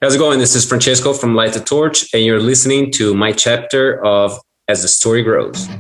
How's it going? This is Francesco from Light the Torch, and you're listening to my chapter of As the Story Grows.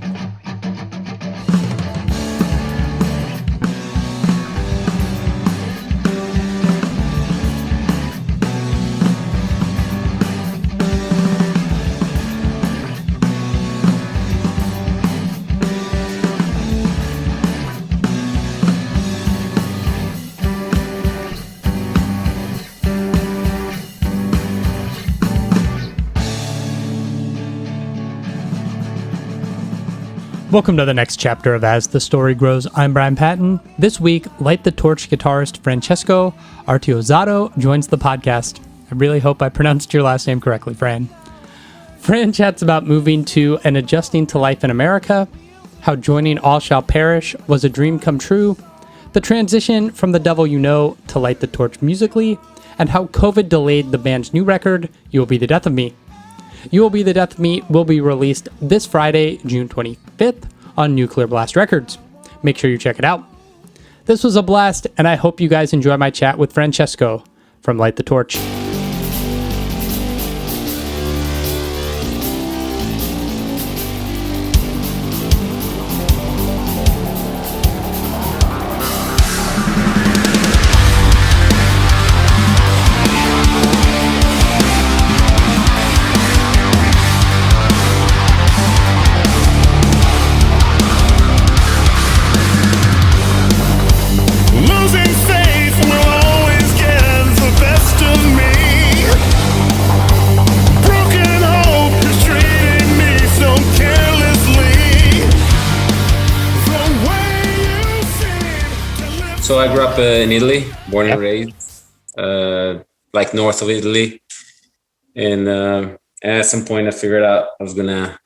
Welcome to the next chapter of As the Story Grows. I'm Brian Patton. This week, Light the Torch guitarist Francesco Artusato joins the podcast. I really hope I pronounced your last name correctly, Fran. Fran chats about moving to and adjusting to life in America, how joining All Shall Perish was a dream come true, the transition from The Devil You Know to Light the Torch musically, and how COVID delayed the band's new record, You Will Be the Death of Me. You Will Be the Death of Me will be released this Friday, June 25th on Nuclear Blast Records. Make sure you check it out. This was a blast, and I hope you guys enjoy my chat with Francesco from Light the Torch. So I grew up in Italy, born and raised, like north of Italy. And at some point I figured out I was going to,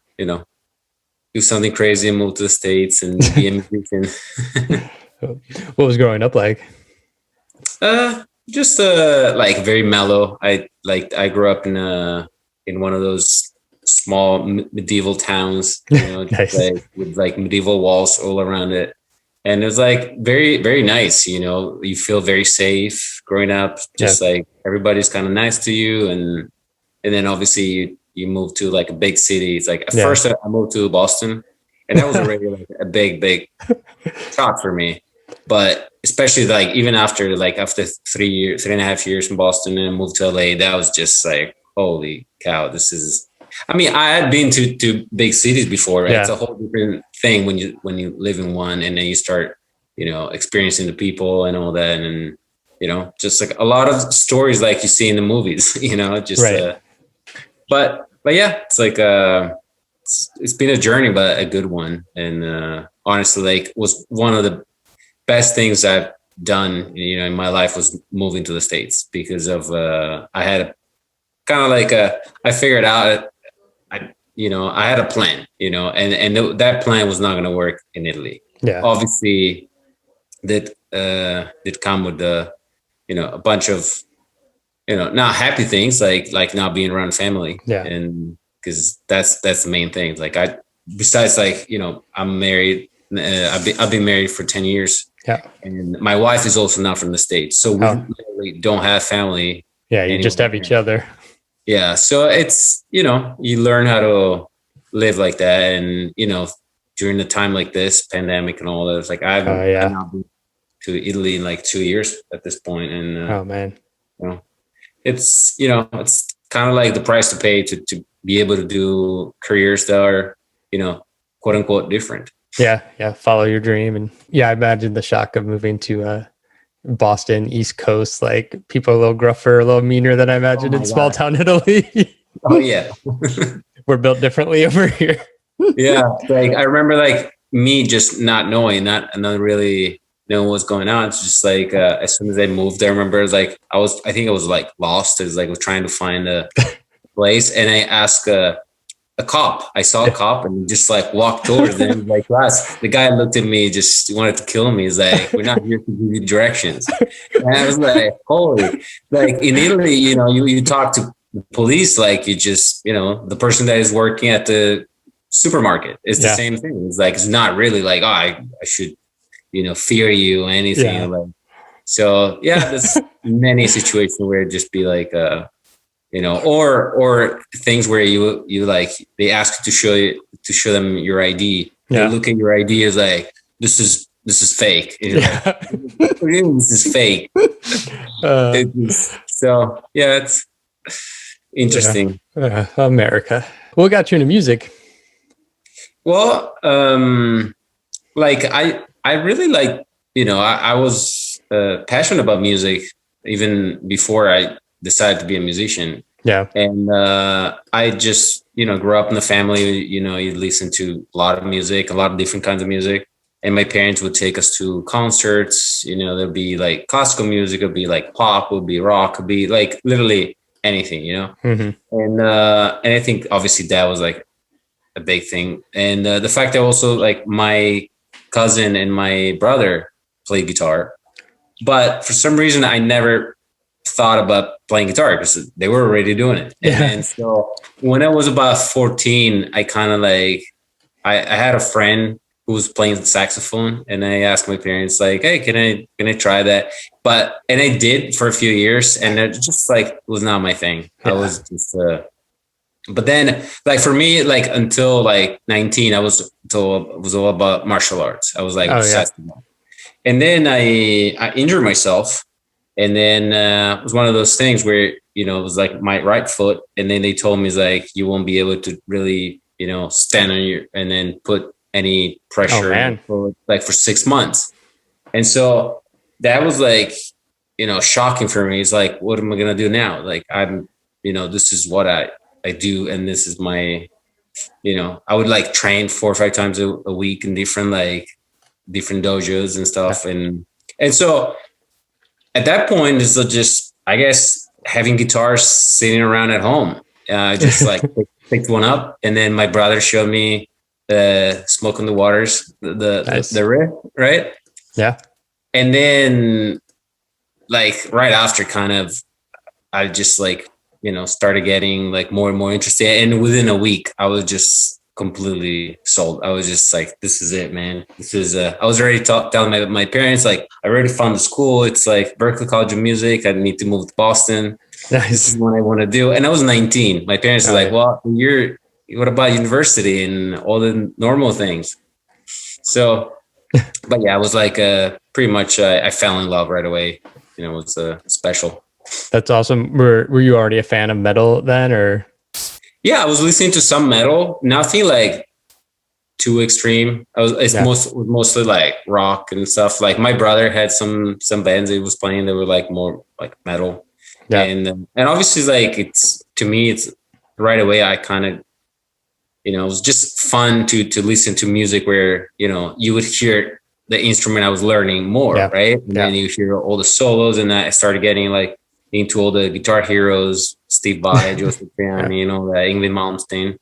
do something crazy and move to the States and be a musician. What was growing up like? Just like very mellow. I grew up in one of those small medieval towns, Nice. with like medieval walls all around it. And it was like very, very nice. You feel very safe growing up, just like everybody's kind of nice to you. And then obviously you move to like a big city. It's like first I moved to Boston, and that was already like a big shock for me. But especially like even after 3.5 years in Boston and moved to LA, that was just like, holy cow, I had been to big cities before, right? Yeah. It's a whole different thing when you live in one, and then you start, experiencing the people and all that, and just like a lot of stories like you see in the movies, Right. But yeah, it's like it's been a journey, but a good one, and honestly, like was one of the best things I've done, in my life was moving to the States because of I had kind of like I figured out. I had a plan, and that plan was not going to work in Italy. Yeah. Obviously, that did come with a bunch of, not happy things like not being around family. Yeah. And because that's the main thing. Like besides I'm married. I've been married for 10 years. Yeah. And my wife is also not from the States, so we literally don't have family. Yeah, you just have each other. Yeah. So it's, you learn how to live like that. And, during the time like this pandemic and all that, it's like I've not been to Italy in like 2 years at this point. And, Oh man. It's, it's kind of like the price to pay to be able to do careers that are, quote unquote different. Yeah. Follow your dream. And I imagine the shock of moving to Boston, East Coast, like people a little gruffer, a little meaner than I imagined in small town Italy. Oh yeah. We're built differently over here. Yeah. Like I remember like me just not knowing, not really knowing what's going on. It's just like as soon as I moved, I remember it was like I think I was like lost. It was like I was trying to find a place, and I asked a cop. I saw a cop and just like walked towards them like class. The guy looked at me, just wanted to kill me. He's like, "We're not here to give you directions." And I was like, "Holy!" Like in Italy, you talk to the police like you just, the person that is working at the supermarket. It's the same thing. It's like it's not really like, oh, I should, fear you or anything. Yeah. Like, so yeah, there's many situations where it just be like or things where you like, they ask you to show them your ID. They look at your ID as like, this is fake. Like, what do you mean this is fake? So yeah, it's interesting. America. What got you into music? Well, like I really like, I was passionate about music even before I decided to be a musician. Yeah. And I just, grew up in the family, you listen to a lot of music, a lot of different kinds of music. And my parents would take us to concerts, there'd be like classical music, it'd be like pop, it would be rock, it'd be like literally anything, Mm-hmm. And I think obviously that was like a big thing. And the fact that also like my cousin and my brother play guitar, but for some reason I never thought about playing guitar because they were already doing it. Yeah. And so when I was about 14, I kind of like, I had a friend who was playing the saxophone, and I asked my parents like, hey, can I try that? And I did for a few years, and it just like was not my thing. Yeah. I was just, but then like for me, like until like 19, it was all about martial arts. I was like obsessed with that. And then I injured myself. And then it was one of those things where, it was like my right foot. And then they told me, like, you won't be able to really, stand on and then put any pressure for 6 months. And so that was like, shocking for me. It's like, what am I going to do now? Like, I'm, this is what I do. And this is my, I would like train 4 or 5 times a week in different dojos and stuff. And so at that point, it's just, I guess, having guitars sitting around at home. Just like picked one up, and then my brother showed me "Smoke on the Waters," the riff, right? Yeah. And then, like right after, kind of, I just like started getting like more and more interested, and within a week, I was just completely sold. I was just like, this is it, man. This is I was already telling my parents, like, I already found the school. It's like Berklee College of Music. I need to move to Boston. Nice. This is what I want to do. And I was 19. My parents were like, well, what about university and all the normal things? So, but yeah, I was like, pretty much, I fell in love right away. It was special. That's awesome. Were you already a fan of metal then, or? Yeah, I was listening to some metal, nothing like too extreme. Mostly like rock and stuff. Like my brother had some bands he was playing that were like more like metal. Yeah. And obviously, like, it's, to me, it's right away, I kind of, it was just fun to listen to music where, you would hear the instrument I was learning more, right? And then you hear all the solos, and I started getting like into all the guitar heroes, Steve Vai, Joseph Piani, the Ingrid Malmsteen,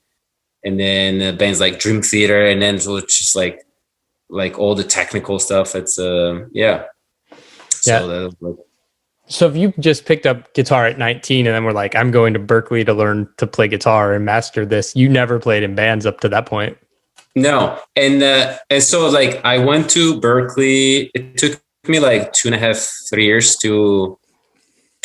and then bands like Dream Theater, and then so it's just like all the technical stuff. It's So that was like, so if you just picked up guitar at 19 and then were like, I'm going to Berklee to learn to play guitar and master this, you never played in bands up to that point? No. And so like I went to Berklee. It took me like 2.5, 3 years to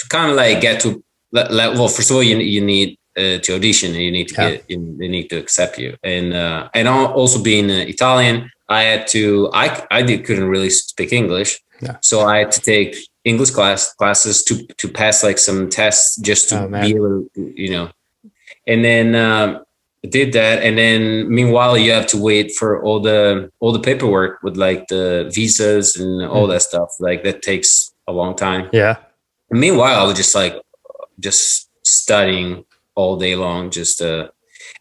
kind of like get to well, first of all, you need to audition, and you need to they need to accept you. And also being Italian, I had to, couldn't really speak English. Yeah. So I had to take English classes to pass like some tests just to be able to, and then did that. And then meanwhile, you have to wait for all the paperwork with like the visas and all that stuff. Like that takes a long time. Yeah. And meanwhile, I was just studying all day long,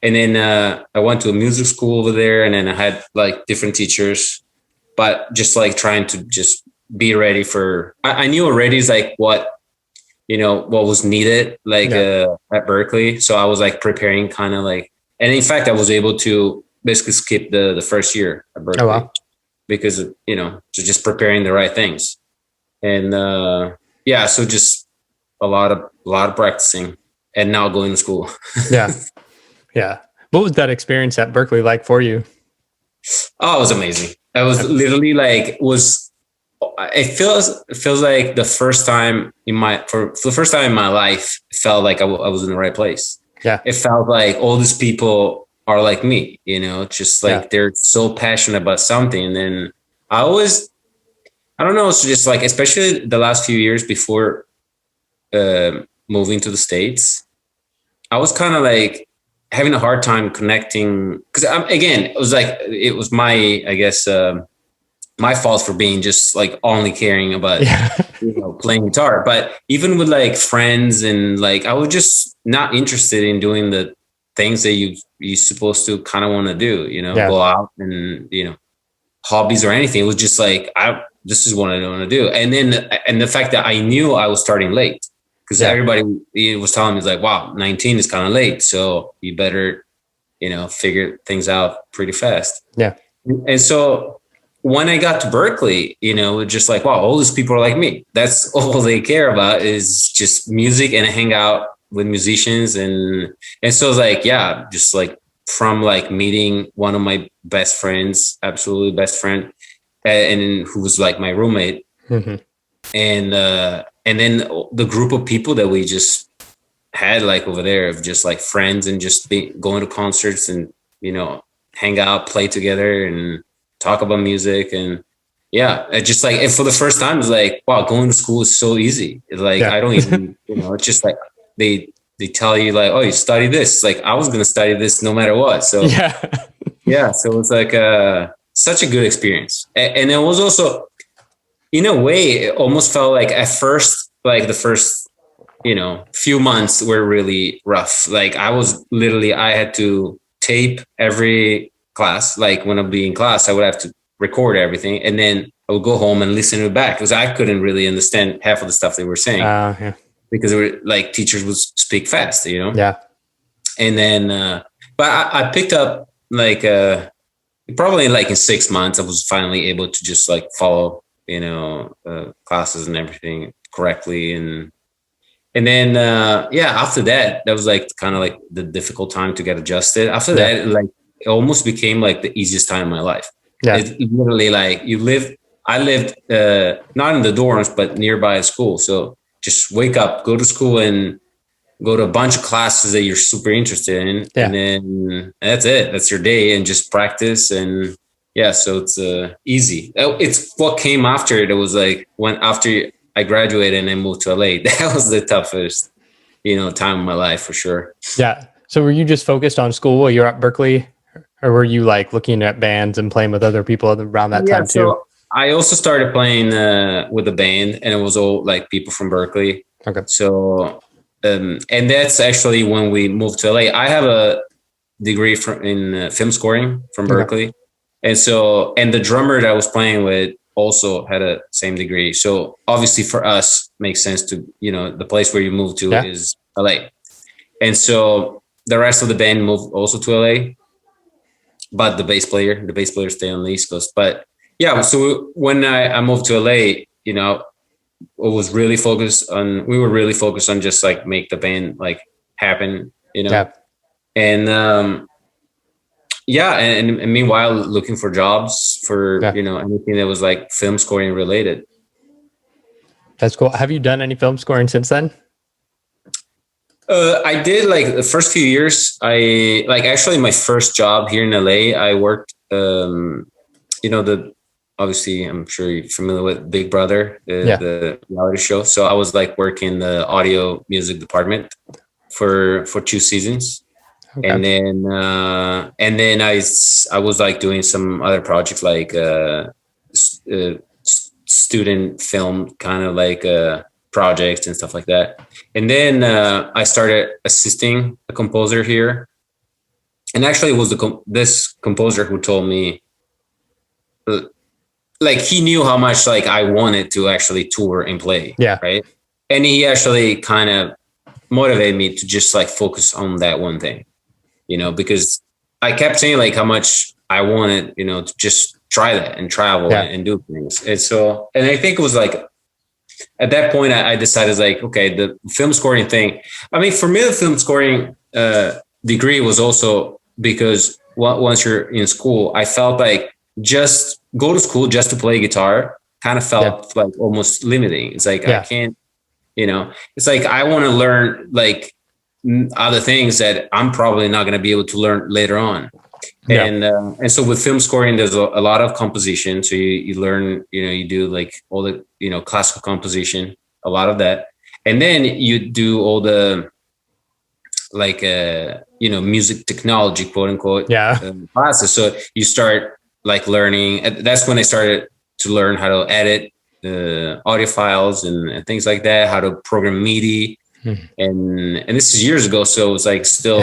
and then I went to a music school over there, and then I had like different teachers, but just like trying to just be ready for, I knew already is like what was needed like at Berklee. So I was like preparing kind of like, and in fact, I was able to basically skip the first year at Berklee because, so just preparing the right things. And so just a lot of practicing and now going to school. Yeah. What was that experience at Berklee like for you? Oh, it was amazing. I was literally like, was it feels like the first time for the first time in my life, it felt like I was in the right place. Yeah. It felt like all these people are like me, just like they're so passionate about something. And then I don't know, it's just like, especially the last few years before moving to the States, I was kind of like having a hard time connecting because again, it was my, I guess, my fault for being just like only caring about playing guitar. But even with like friends and like, I was just not interested in doing the things that you're supposed to kind of want to do, go out and, hobbies or anything. It was just like, this is what I want to do. And the fact that I knew I was starting late because everybody was telling me, it's like, wow, 19 is kind of late. So you better, figure things out pretty fast. Yeah. And so when I got to Berkeley, just like, wow, all these people are like me. That's all they care about is just music and hang out with musicians. And so it's like, just like from like meeting one of my best friends, absolutely best friend, and who was like my roommate. Mm-hmm. And then the group of people that we just had like over there of just like friends and just going to concerts and, hang out, play together and talk about music. And it just like, and for the first time, it's like, wow, going to school is so easy. It's like, I don't even, it's just like, they tell you like, oh, you study this. Like I was going to study this no matter what. So so it's like such a good experience. And it was also, in a way, it almost felt like at first, like the first, few months were really rough. Like I had to tape every class. Like when I'd be in class, I would have to record everything. And then I would go home and listen to it back because I couldn't really understand half of the stuff they were saying. Because they were like teachers would speak fast, Yeah. And then, but I picked up like, probably like in 6 months, I was finally able to just like follow, classes and everything correctly. And then, after that was like kind of like the difficult time to get adjusted. After that, like it almost became like the easiest time in my life. Yeah. It's literally like I lived, not in the dorms, but nearby a school. So just wake up, go to school and go to a bunch of classes that you're super interested in. And then that's it. That's your day and just practice. And so it's easy. It's what came after it. It was like after I graduated and I moved to LA, that was the toughest, time of my life for sure. Yeah. So were you just focused on school while you're at Berkeley, or were you like looking at bands and playing with other people around that time too? So I also started playing with a band, and it was all like people from Berkeley. Okay. So, and that's actually when we moved to LA. I have a degree in film scoring from Berkeley. And so, and the drummer that I was playing with also had a same degree. So obviously for us makes sense to, the place where you move to is LA. And so the rest of the band moved also to LA, but the bass player stayed on the East Coast. But so when I moved to LA, we were really focused on just like make the band like happen, and and meanwhile looking for jobs for anything that was like film scoring related. That's cool. Have you done any film scoring since then? I did like the first few years. I like actually my first job here in LA. I worked, obviously I'm sure you're familiar with Big Brother, the reality show. So I was like working the audio music department for 2 seasons. Okay. And then I was like doing some other projects like student film kind of like projects and stuff like that. And then I started assisting a composer here. And actually it was this composer who told me, like he knew how much like I wanted to actually tour and play. Yeah. Right. And he actually kind of motivated me to just like focus on that one thing, because I kept saying like how much I wanted, to just try that and travel and do things. And so, and I think it was like, at that point I decided like, okay, the film scoring thing. I mean, for me, the film scoring degree was also because once you're in school, I felt like just go to school just to play guitar kind of felt like almost limiting. It's like, I can't, it's like, I want to learn like other things that I'm probably not going to be able to learn later on. Yeah. And so with film scoring, there's a lot of composition. So you learn, you do like all the, classical composition, a lot of that. And then you do all the, like, music technology, quote unquote, classes. So you start like learning. That's when I started to learn how to edit the audio files and things like that, how to program MIDI. And this is years ago. So it was like still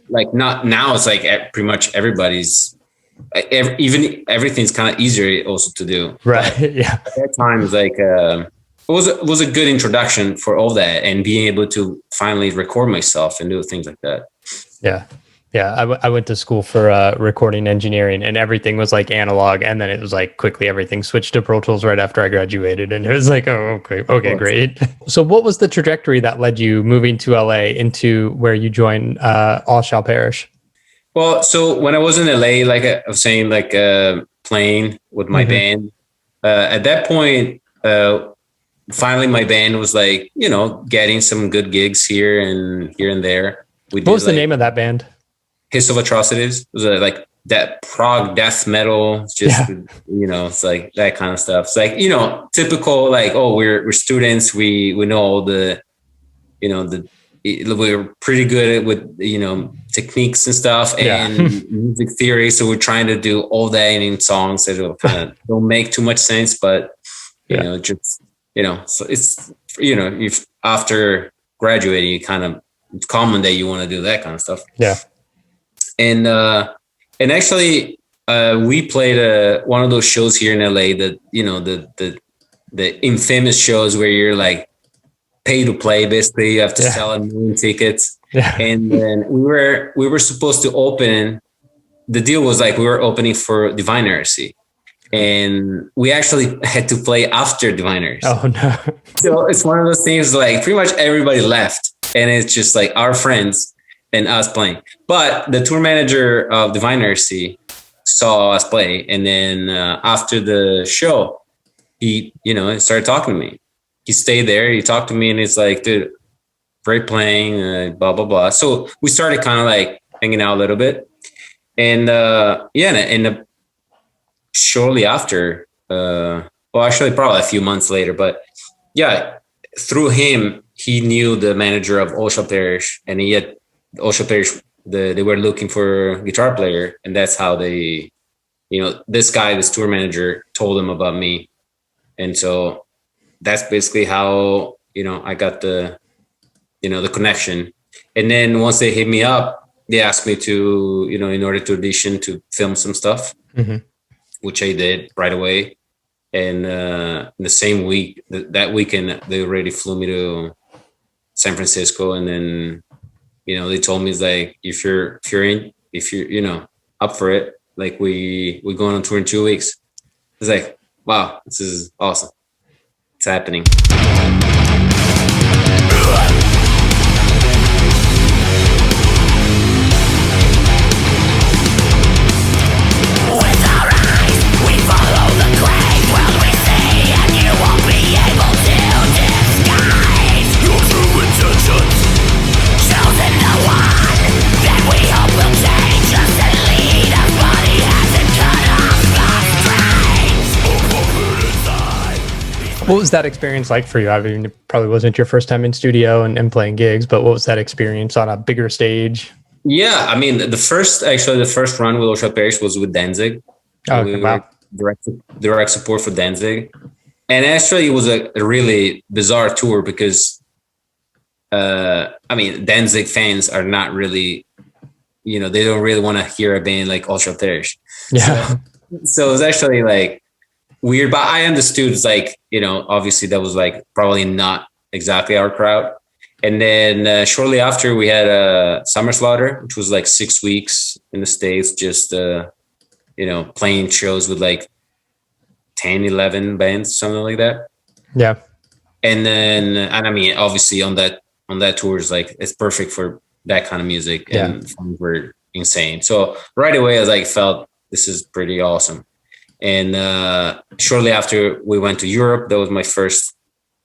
like, not now, it's like pretty much everybody's, even everything's kind of easier also to do. Right. But at that time, it's like, it was a good introduction for all that, and being able to finally record myself and do things like that. Yeah. I went to school for recording engineering, and everything was like analog. And then it was like quickly everything switched to Pro Tools right after I graduated. And it was like, oh, okay, great. So what was the trajectory that led you moving to LA into where you joined All Shall Perish? Well, so when I was in LA, like I was saying, like playing with my band, at that point, finally my band was like, getting some good gigs here and there. What was the name of that band? Hiss of Atrocities. It was like that prog death metal, just, it's like that kind of stuff. It's like, typical, like, oh, we're students. We know all the, we're pretty good with, techniques and stuff and music theory. So we're trying to do all that in songs that kind of don't make too much sense, but, just, so it's, if after graduating, it's common that you want to do that kind of stuff. Yeah. And actually, we played one of those shows here in LA that, the infamous shows where you're like pay to play. Basically, you have to sell 1 million tickets. Yeah. And then we were supposed to open. The deal was like we were opening for Divine Heresy, and we actually had to play after Divine Heresy. Oh no! So it's one of those things, like pretty much everybody left, and it's just like our friends and us playing. But the tour manager of Divine Heresy saw us play, and then after the show, he started talking to me. He stayed there. He talked to me, and it's like, dude, great playing, blah blah blah. So we started kind of like hanging out a little bit, and shortly after, actually probably a few months later, but through him, he knew the manager of All Shall Perish, and he had All Shall Perish. They were looking for a guitar player, and that's how they, this tour manager told them about me, and so that's basically how I got the the connection. And then once they hit me up, they asked me to in order to audition to film some stuff, which I did right away. And in the same week, that weekend, they already flew me to San Francisco, and then they told me, it's like, if you're up for it, like we going on tour in 2 weeks. It's like, wow, this is awesome. It's happening. What was that experience like for you? I mean, it probably wasn't your first time in studio and playing gigs, but what was that experience on a bigger stage? Yeah, I mean, the first run with All Shall Perish was with Danzig. Okay, wow. Direct support for Danzig. And actually, it was a really bizarre tour because, Danzig fans are not really, they don't really want to hear a band like All Shall Perish. Yeah. So it was actually like weird, but I understood. It's like, obviously that was like probably not exactly our crowd. And then shortly after, we had Summer Slaughter, which was like 6 weeks in the States, just, playing shows with like 10, 11 bands, something like that. Yeah. And then, obviously on that tour is like, it's perfect for that kind of music. And songs were insane. So right away, I was like, felt this is pretty awesome. And shortly after we went to Europe, that was my first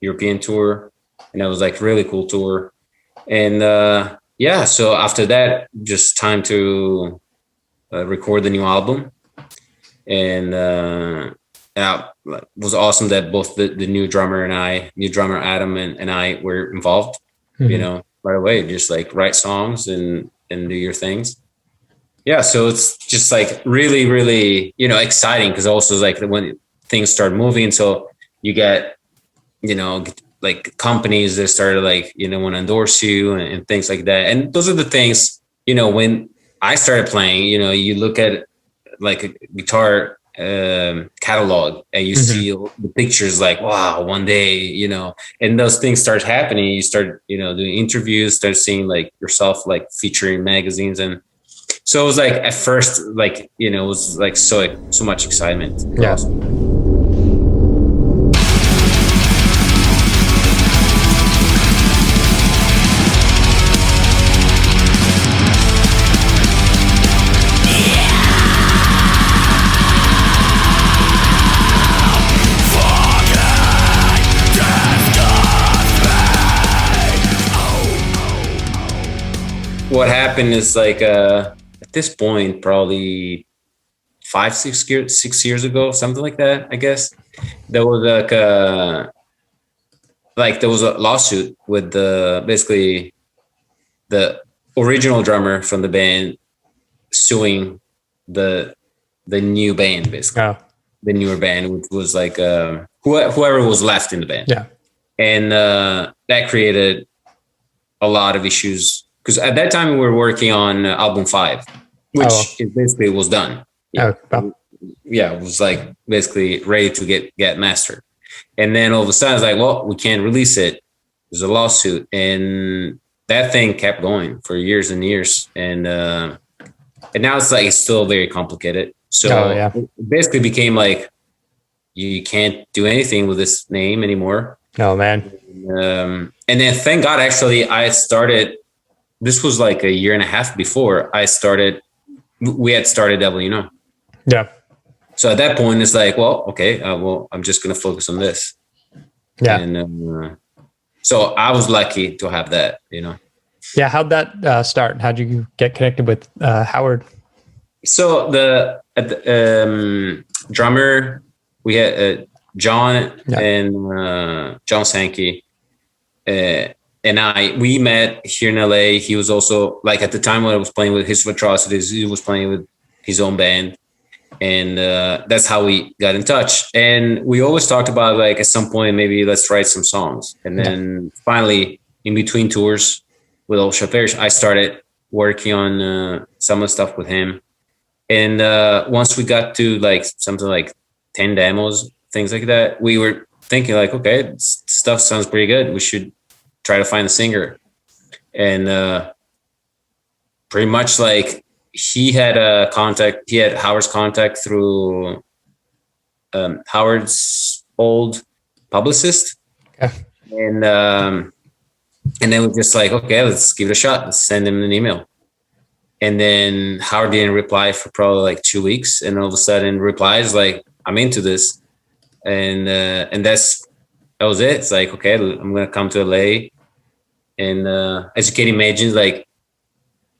European tour, and that was like really cool tour. And yeah, so after that, just time to record the new album. And yeah, it was awesome that both the new drummer Adam and I were involved, right away, just like write songs and do your things. Yeah, so it's just like really, really, exciting, because also like when things start moving, so you get, like companies that started like, want to endorse you and things like that. And those are the things, when I started playing, you look at like a guitar catalog and you see the pictures like, wow, one day, and those things start happening. You start, doing interviews, start seeing like yourself like featuring magazines. And so it was like at first, like, it was like so much excitement. Yeah. Awesome. What happened is like at this point, probably 6 years ago, something like that, I guess, there was there was a lawsuit with basically the original drummer from the band suing the new band, basically. Oh. The newer band, which was like whoever was left in the band. Yeah. And that created a lot of issues, because at that time we were working on album 5, which basically was done. Yeah. Oh, yeah, it was like basically ready to get mastered. And then all of a sudden it's like, well, we can't release it. There's a lawsuit. And that thing kept going for years and years. And now it's like, it's still very complicated. So it basically became like, you can't do anything with this name anymore. Oh, man. And then thank God, actually, this was like a year and a half before we had started WNO. Yeah. So at that point, it's like, well, okay, I'm just going to focus on this. Yeah. And so I was lucky to have that, Yeah. How'd that start? How'd you get connected with Howard? So the drummer, we had John and John Sankey, and we met here in LA. He was also, like, at the time when I was playing with His Atrocities, he was playing with his own band. And that's how we got in touch. And we always talked about, like, at some point, maybe let's write some songs. And then finally, in between tours with Old Shop Parish, I started working on some of the stuff with him. And once we got to like something like 10 demos, things like that, we were thinking like, okay, stuff sounds pretty good. We should try to find a singer. And pretty much like he had Howard's contact through Howard's old publicist. Okay. And then we're just like, okay, let's give it a shot. Let's send him an email. And then Howard didn't reply for probably like 2 weeks. And all of a sudden replies like, I'm into this. And that was it. It's like, okay, I'm going to come to LA. And as you can imagine, like,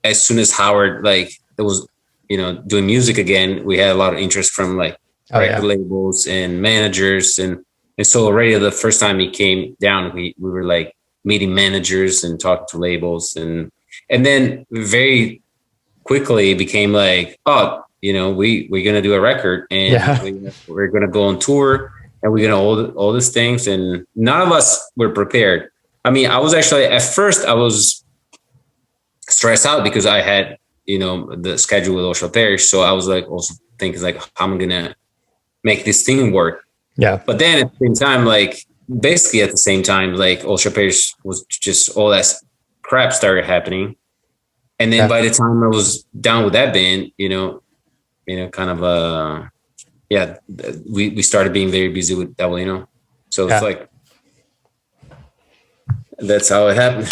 as soon as Howard, like, it was, doing music again, we had a lot of interest from like record labels and managers. And so already the first time he came down, we were like meeting managers and talking to labels. And then very quickly it became like, we're going to do a record, and we're going to go on tour, and we're going to all these things. And none of us were prepared. I mean, I was actually, at first I was stressed out because I had, the schedule with Ocean Parish. So I was like, also thinking like, how am I going to make this thing work? Yeah. But then at the same time, like, basically at the same time, like, Ocean Parish was just, all that crap started happening. And then by the time I was done with that band, kind of, we started being very busy with that, So it's like, that's how it happened.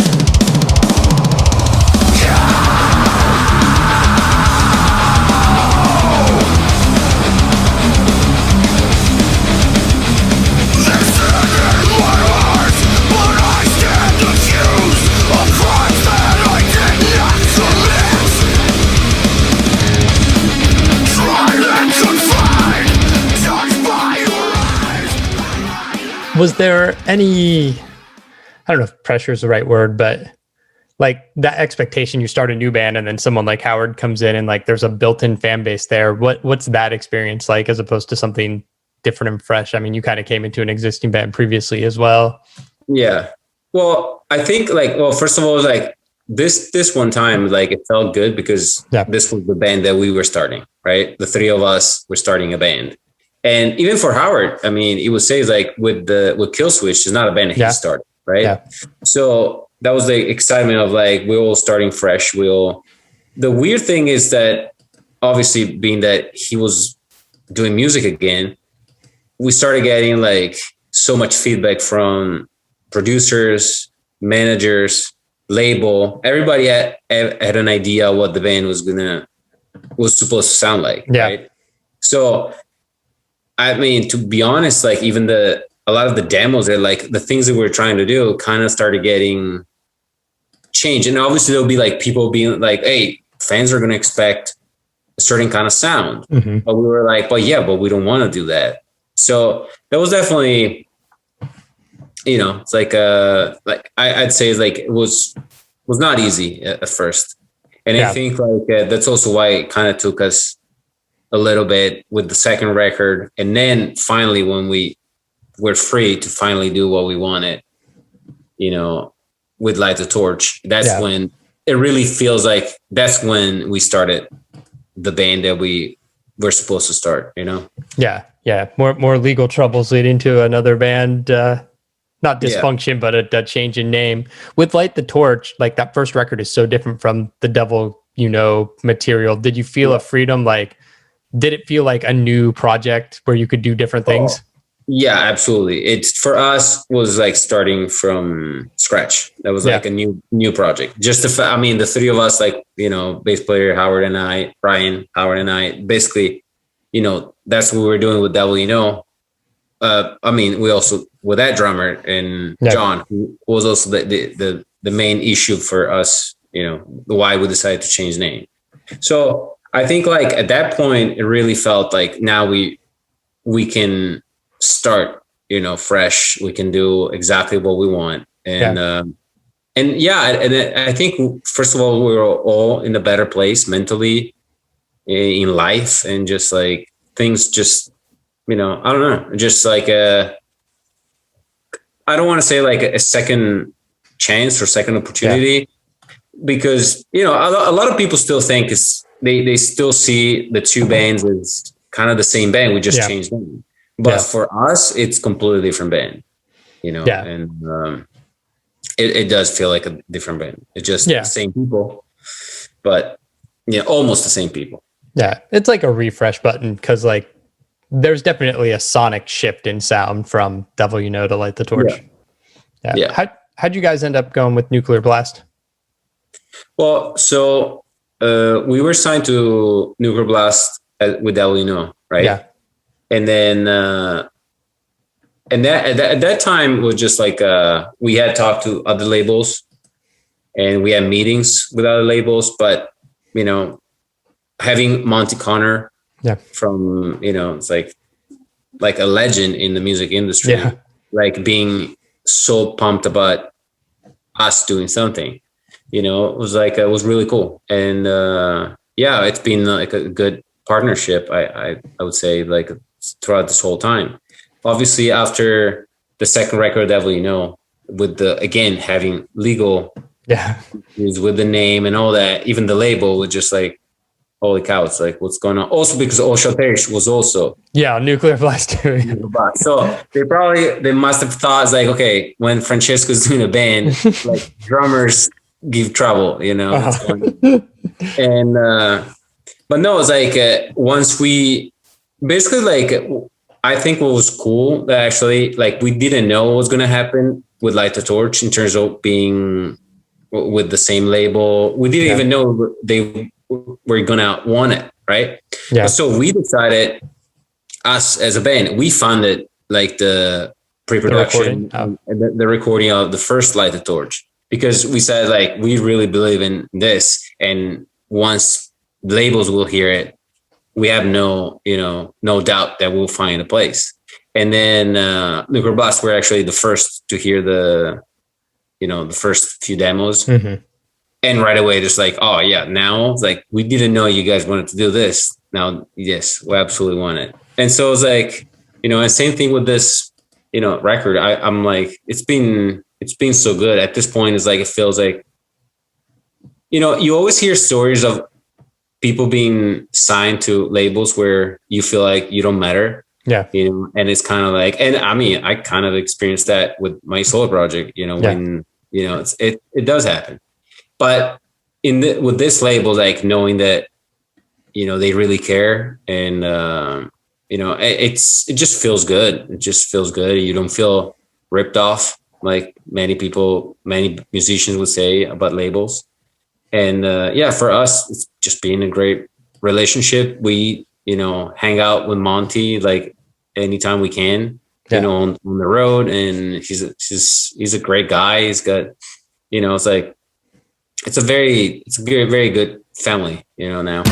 Was there any, I don't know if pressure is the right word, but like that expectation, you start a new band and then someone like Howard comes in and like there's a built-in fan base there. What's that experience like as opposed to something different and fresh? I mean, you kind of came into an existing band previously as well. Yeah. Well, I think first of all, like this one time, like it felt good because this was the band that we were starting, right? The three of us were starting a band. And even for Howard, I mean, he would say like with Killswitch, it's not a band that he started, right? Yeah. So that was the excitement of like, we're all starting fresh. The weird thing is that obviously being that he was doing music again, we started getting like so much feedback from producers, managers, label. Everybody had an idea what the band was supposed to sound like. Yeah. Right. So, I mean, to be honest, like even a lot of the demos are like the things that we're trying to do kind of started getting changed. And obviously there'll be like people being like, hey, fans are going to expect a certain kind of sound. Mm-hmm. But we were like, but we don't want to do that. So that was definitely, it's like, I'd say like it was not easy at first. And I think like that's also why it kind of took us a little bit with the second record. And then finally, when we were free to finally do what we wanted, with Light the Torch, that's when it really feels like that's when we started the band that we were supposed to start, Yeah. Yeah. More legal troubles leading to another band, not dysfunction, but a change in name. With Light the Torch, like that first record is so different from the Devil material. Did you feel a freedom? Like, did it feel like a new project where you could do different things? Yeah, absolutely. It's for us was like starting from scratch. That was like a new project. Just the three of us, like, bass player Howard and I, Brian, Howard and I, basically, that's what we were doing with Devil. We also with that drummer and John, who was also the main issue for us, why we decided to change name. So I think like at that point, it really felt like now we can start, fresh. We can do exactly what we want. And I think first of all, we were all in a better place mentally in life, and just like things just, I don't know, just like I don't want to say like a second chance or second opportunity, because, a lot of people still think they still see the two bands as kind of the same band. We just changed them. But for us, it's completely different band, and it does feel like a different band. It's just the same people, but almost the same people. Yeah, it's like a refresh button because like there's definitely a sonic shift in sound from Devil to Light the Torch. Yeah. How'd you guys end up going with Nuclear Blast? Well, so we were signed to Nuclear Blast with Devil right? Yeah. And then, at that time was just like, we had talked to other labels and we had meetings with other labels, but, having Monty Connor from, it's like a legend in the music industry, like being so pumped about us doing something, it was like, it was really cool. And, it's been like a good partnership. I would say like throughout this whole time. Obviously, after the second record, Devil, with having legal with the name and all that, even the label was just like, holy cow, it's like, what's going on? Also because Oshaperish was also Nuclear Blast too. So they must have thought, it's like, okay, when Francesco's doing a band, like drummers give trouble, and but no, it's like once we basically, like, I think what was cool that actually, like, we didn't know what was going to happen with Light the Torch in terms of being with the same label. We didn't even know they were going to want it, right? Yeah. So we decided, us as a band, we funded like the pre-production and the recording of the first Light the Torch, because we said, like, we really believe in this, and once labels will hear it, we have no doubt that we'll find a place. And then Nuclear Blast were actually the first to hear the first few demos. Mm-hmm. And right away, just like, oh yeah, now it's like, we didn't know you guys wanted to do this. Now, yes, we absolutely want it. And so it's like, and same thing with this, record. I'm like, it's been so good at this point. It's like, it feels like, you always hear stories of people being signed to labels where you feel like you don't matter. Yeah. And it's kind of like, and I mean, I kind of experienced that with my solo project, when, it does happen. But with this label, like knowing that, they really care, and, it just feels good. It just feels good. You don't feel ripped off like many musicians would say about labels. And, for us, it's just been a great relationship. We, hang out with Monty, like anytime we can, on the road. And he's a great guy. He's got, it's like, it's a very, very good family, now.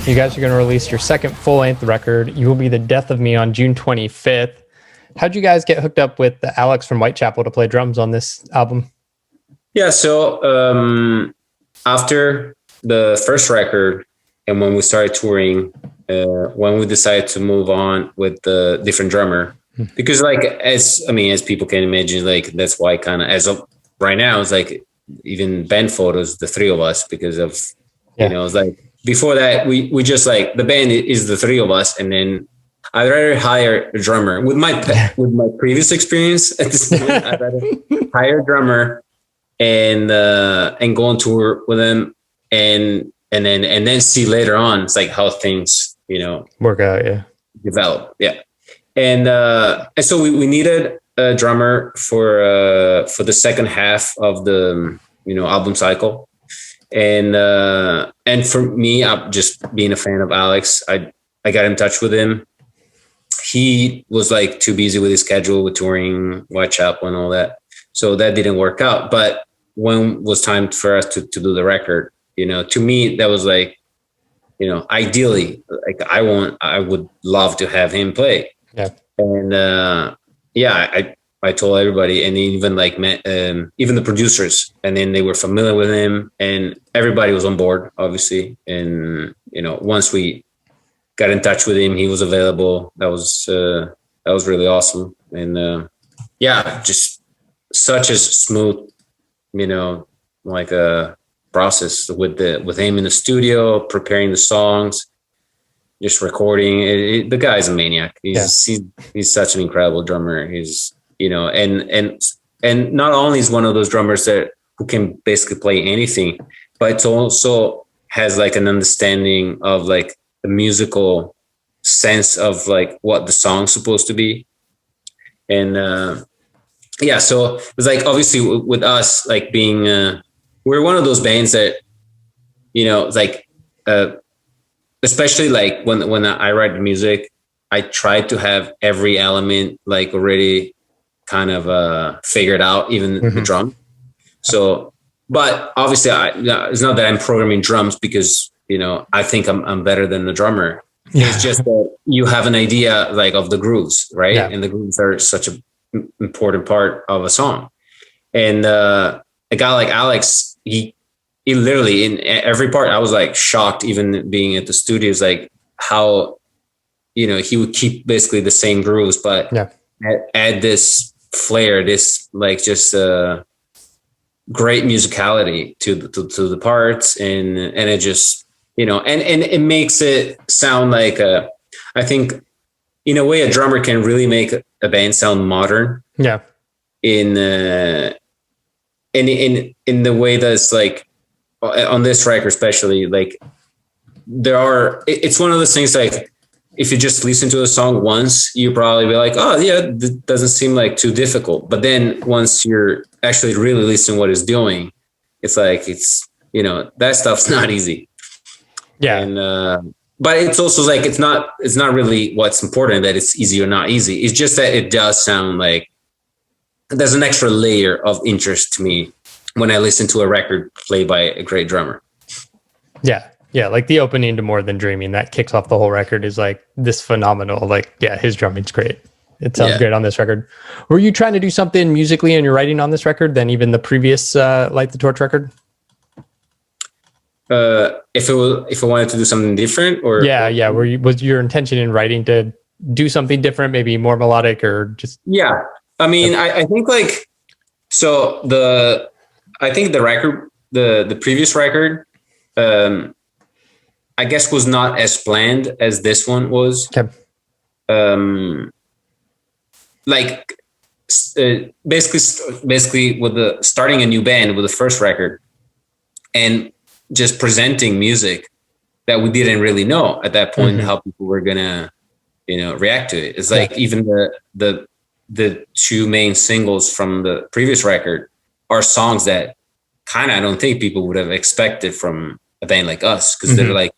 You guys are going to release your second full-length record, You Will Be the Death of Me, on June 25th. How'd you guys get hooked up with Alex from Whitechapel to play drums on this album? Yeah, so after the first record, and when we started touring, when we decided to move on with the different drummer, because like, as people can imagine, like that's why kind of, as of right now, it's like even band photos, the three of us, because of, it's like, before that, we just like, the band is the three of us, and then I'd rather hire a drummer. With my previous experience at this point, I'd rather hire a drummer and go on tour with him, and then see later on, it's like how things work out, develop, and so we needed a drummer for the second half of the album cycle. And for me, I'm just being a fan of Alex. I got in touch with him. He was like too busy with his schedule with touring Whitechapel and all that, so that didn't work out. But when it was time for us to do the record, to me that was like, ideally, like I would love to have him play. Yeah. And I told everybody, and even like met, even the producers, and then they were familiar with him, and everybody was on board, obviously. And once we got in touch with him, he was available. That was really awesome. And just such a smooth, like a process with him in the studio, preparing the songs, just recording. The guy's a maniac. He's such an incredible drummer. He's and not only is one of those drummers who can basically play anything, but it also has like an understanding of like the musical sense of like what the song's supposed to be. And so it's like, obviously with us, like being we're one of those bands that it's like especially like when I write the music, I try to have every element like already kind of figured out, even the drum. So, but obviously it's not that I'm programming drums because, I think I'm better than the drummer. Yeah. It's just that you have an idea like of the grooves, right? Yeah. And the grooves are such an important part of a song. And a guy like Alex, he literally in every part, I was like shocked, even being at the studios, like how, he would keep basically the same grooves, but add this flair, this like just great musicality to the parts, and it just and it makes it sound like I think in a way a drummer can really make a band sound modern. Yeah. In in the way that's like on this record, especially, like it's one of those things like if you just listen to a song once, you probably be like, oh yeah, that doesn't seem like too difficult. But then once you're actually really listening what it's doing, it's like, that stuff's not easy. Yeah. And, but it's also like, it's not really what's important that it's easy or not easy. It's just that it does sound like there's an extra layer of interest to me when I listen to a record played by a great drummer. Yeah. Yeah. Like the opening to More Than Dreaming that kicks off the whole record is like this phenomenal, like, yeah, his drumming's great. It sounds great on this record. Were you trying to do something musically in your writing on this record than even the previous Light the Torch record? If I wanted to do something different, or was your intention in writing to do something different, maybe more melodic, or just? Yeah, I mean, I think like, so I think the record, the previous record, I guess was not as planned as this one was. Okay. Like basically with the starting a new band with the first record and just presenting music that we didn't really know at that point, how people were gonna react to it. It's like even the two main singles from the previous record are songs that kind of I don't think people would have expected from a band like us, because they're like,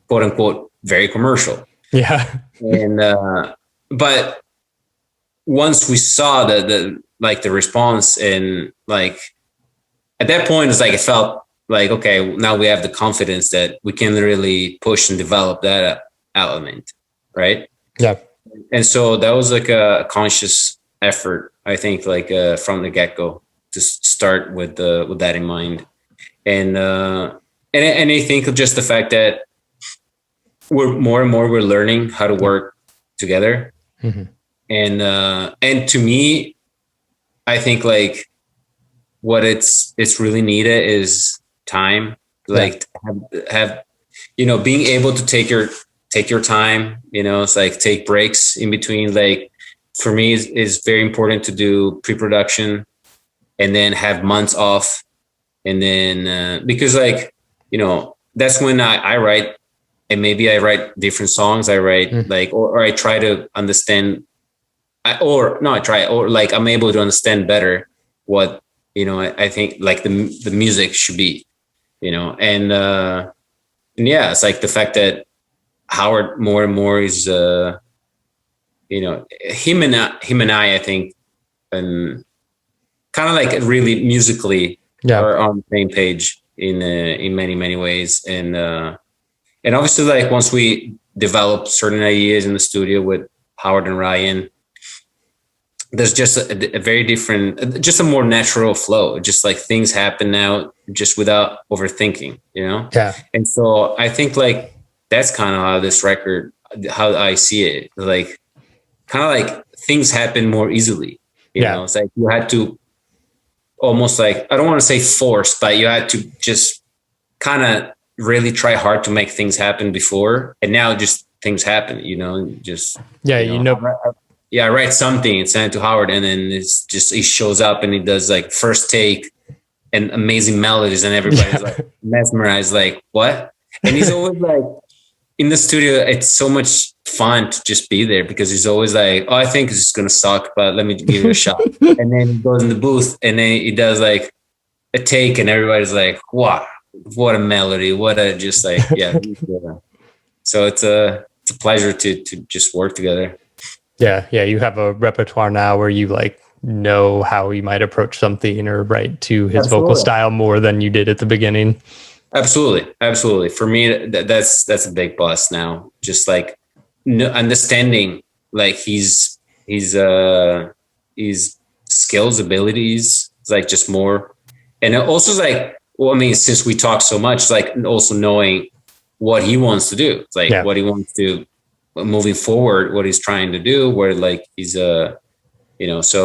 quote unquote very commercial. Yeah. And but once we saw the response, and like at that point it's like it felt like, okay, now we have the confidence that we can really push and develop that element, right? Yeah. And so that was like a conscious effort, I think, like from the get-go, to start with that in mind. And I think just the fact that we're more and more learning how to work together. And to me, I think like what it's really needed is time, like to have being able to take your time, it's like take breaks in between. Like for me is very important to do pre-production and then have months off, and then because like that's when I write, and maybe I write different songs. I write like or I try to understand, or like I'm able to understand better what I think like the music should be, and yeah, it's like the fact that Howard more and more is him and I think, and kind of like really musically are on the same page in many ways. And obviously like once we develop certain ideas in the studio with Howard and Ryan, there's just a very different, just a more natural flow. Just like things happen now just without overthinking, Yeah. And so I think like that's kind of how this record, how I see it, like kind of like things happen more easily, you know. It's like you had to almost like, I don't want to say force, but you had to just kind of really try hard to make things happen before, and now just things happen, just I write something and send it to Howard, and then it's just he shows up and he does like first take and amazing melodies, and everybody's like mesmerized, like what? And he's always like in the studio, it's so much fun to just be there, because he's always like, oh, I think it's gonna suck, but let me give it a shot. And then he goes in the booth and then he does like a take, and everybody's like, wow, what a melody, what a just like so it's a pleasure to just work together. Yeah, you have a repertoire now where you like know how you might approach something or write to his vocal style more than you did at the beginning. Absolutely. For me, that's a big plus now. Just like understanding like his skills, abilities, like just more, and also like, well, I mean, since we talk so much, like also knowing what he wants to do, like what he wants to moving forward, what he's trying to do, where like he's so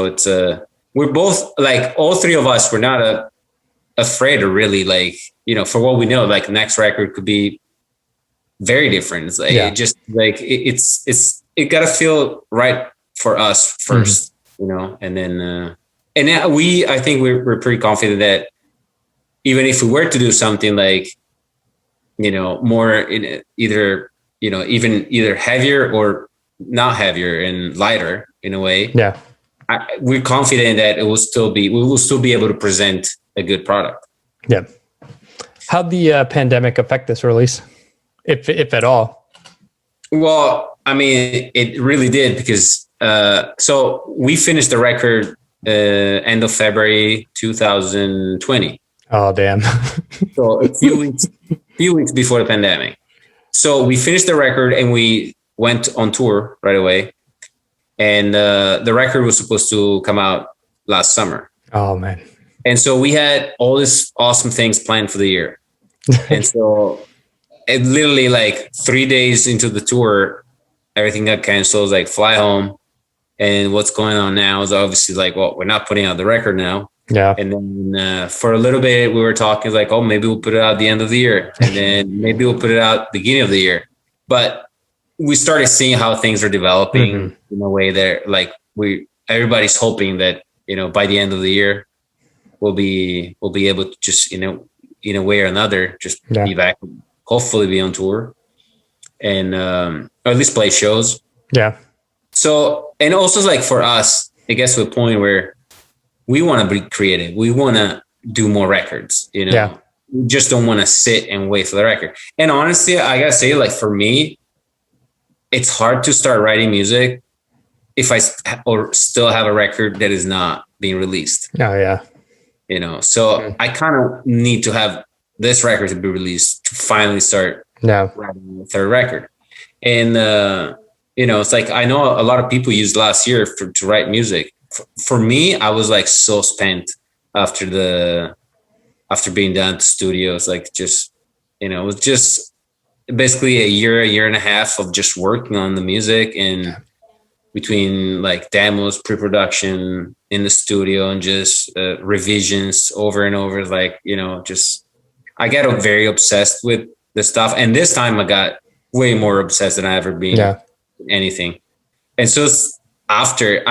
it's we're both like, all three of us, we're not afraid of really like, for what we know, like next record could be very different. It's like it just like it gotta feel right for us first, and then And I think we're pretty confident that even if we were to do something like, more in either, even either heavier or not heavier and lighter in a way. Yeah. We're confident that we will still be able to present a good product. Yeah. How'd the pandemic affect this release, if at all? Well, I mean, it really did because so we finished the record end of February 2020. Oh, damn. So a few weeks before the pandemic. So we finished the record and we went on tour right away. And the record was supposed to come out last summer. Oh, man. And so we had all these awesome things planned for the year. And so it literally like 3 days into the tour, everything got canceled. It was like fly home. And what's going on now is obviously like, well, we're not putting out the record now. Yeah. And then for a little bit, we were talking like, oh, maybe we'll put it out at the end of the year. And then maybe we'll put it out beginning of the year. But we started seeing how things are developing in a way that like everybody's hoping that, by the end of the year, we'll be able to just, in a way or another, just be back, hopefully be on tour and or at least play shows. Yeah. So, and also like for us, it gets to a point where we want to be creative. We want to do more records, We just don't want to sit and wait for the record. And honestly, I gotta say, like for me, it's hard to start writing music if I still have a record that is not being released. Oh, yeah. So I kind of need to have this record to be released to finally start writing the third record. And, it's like, I know a lot of people used last year to write music. For me, I was like so spent after being done to studios, like just, it was just basically a year and a half of just working on the music and between like demos, pre-production in the studio and just revisions over and over. Like, just, I got very obsessed with the stuff. And this time I got way more obsessed than I ever been with anything. And so after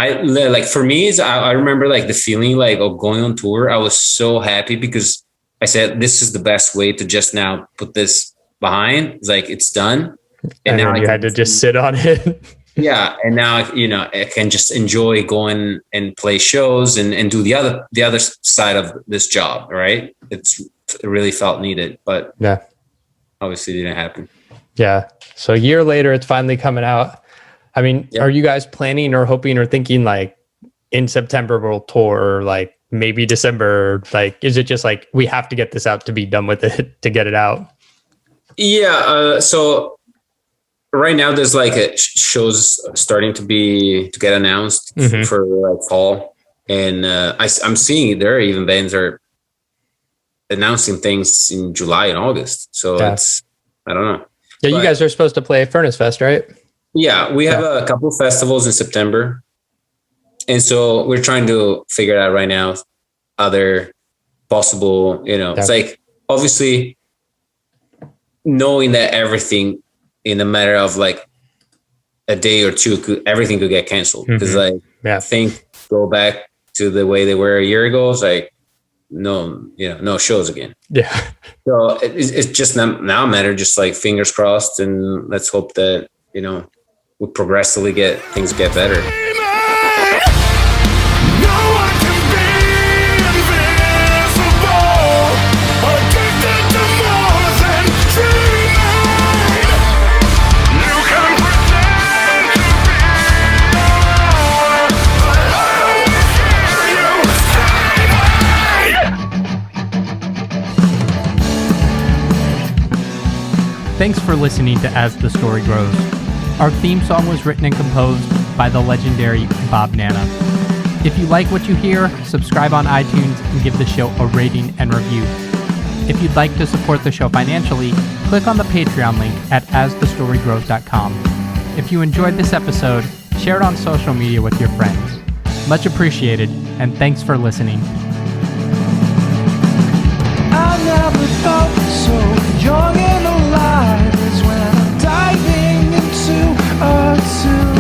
for me, I remember like the feeling like of going on tour. I was so happy because I said, this is the best way to just now put this behind. It's like, it's done. And now you had to just sit on it. Yeah. And now, I can just enjoy going and play shows and do the other side of this job. Right. It really felt needed, but obviously didn't happen. Yeah. So a year later, it's finally coming out. I mean, are you guys planning or hoping or thinking like in September we'll tour or like maybe December? Like, is it just like, we have to get this out to be done with it to get it out? Yeah. So right now there's like shows starting to get announced for like fall. And I'm seeing there are even bands are announcing things in July and August. So it's, I don't know. Yeah. But you guys are supposed to play Furnace Fest, right? Yeah, we have a couple of festivals in September. And so we're trying to figure out right now other possible, it's like obviously knowing that everything in a matter of like a day or two, everything could get canceled. Because things go back to the way they were a year ago. It's like, no shows again. Yeah. So it's just now a matter of just like fingers crossed and let's hope that, we progressively get better. Thanks for listening to As the Story Grows. Our theme song was written and composed by the legendary Bob Nana. If you like what you hear, subscribe on iTunes and give the show a rating and review. If you'd like to support the show financially, click on the Patreon link at asthestorygrows.com. If you enjoyed this episode, share it on social media with your friends. Much appreciated, and thanks for listening. I never felt so young and alive as when I'm diving into a tune.